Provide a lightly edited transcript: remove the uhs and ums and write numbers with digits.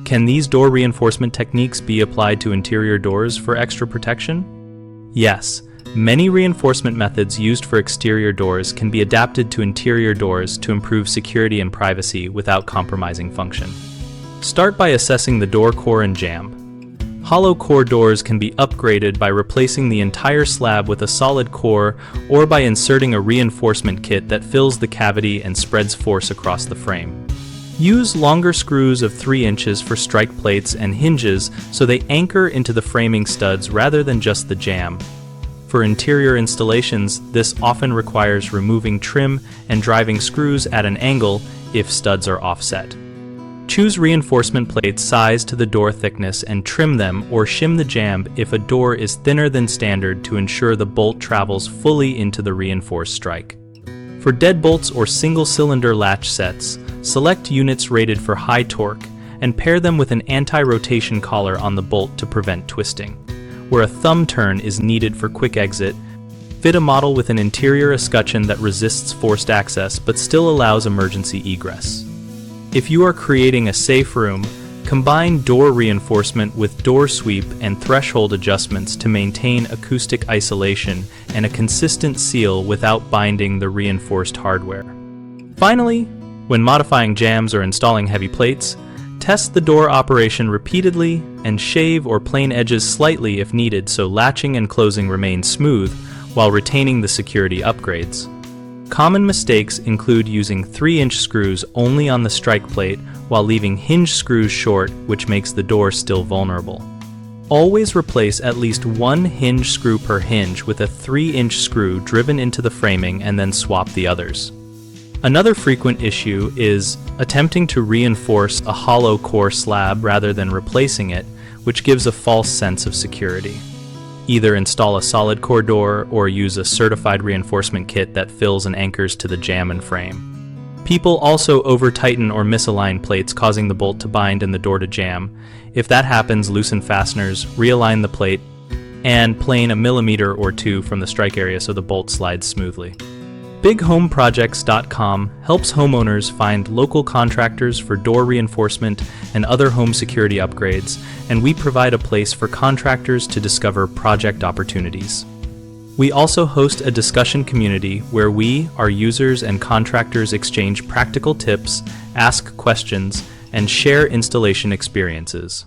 Can these door reinforcement techniques be applied to interior doors for extra protection? Yes, many reinforcement methods used for exterior doors can be adapted to interior doors to improve security and privacy without compromising function. Start by assessing the door core and jamb. Hollow core doors can be upgraded by replacing the entire slab with a solid core or by inserting a reinforcement kit that fills the cavity and spreads force across the frame. Use longer screws of 3 inches for strike plates and hinges so they anchor into the framing studs rather than just the jamb. For interior installations, this often requires removing trim and driving screws at an angle if studs are offset. Choose reinforcement plates sized to the door thickness and trim them or shim the jamb if a door is thinner than standard to ensure the bolt travels fully into the reinforced strike. For deadbolts or single-cylinder latch sets, select units rated for high torque and pair them with an anti-rotation collar on the bolt to prevent twisting. Where a thumb turn is needed for quick exit, fit a model with an interior escutcheon that resists forced access but still allows emergency egress. If you are creating a safe room, combine door reinforcement with door sweep and threshold adjustments to maintain acoustic isolation and a consistent seal without binding the reinforced hardware. Finally, when modifying jambs or installing heavy plates, test the door operation repeatedly and shave or plane edges slightly if needed so latching and closing remain smooth while retaining the security upgrades. Common mistakes include using 3-inch screws only on the strike plate while leaving hinge screws short, which makes the door still vulnerable. Always replace at least 1 hinge screw per hinge with a 3-inch screw driven into the framing and then swap the others. Another frequent issue is attempting to reinforce a hollow core slab rather than replacing it, which gives a false sense of security. Either install a solid core door or use a certified reinforcement kit that fills and anchors to the jamb and frame. People also over-tighten or misalign plates, causing the bolt to bind and the door to jam. If that happens, loosen fasteners, realign the plate, and plane 1 millimeter or 2 from the strike area so the bolt slides smoothly. BigHomeProjects.com helps homeowners find local contractors for door reinforcement and other home security upgrades, and we provide a place for contractors to discover project opportunities. We also host a discussion community where we, our users, and contractors exchange practical tips, ask questions, and share installation experiences.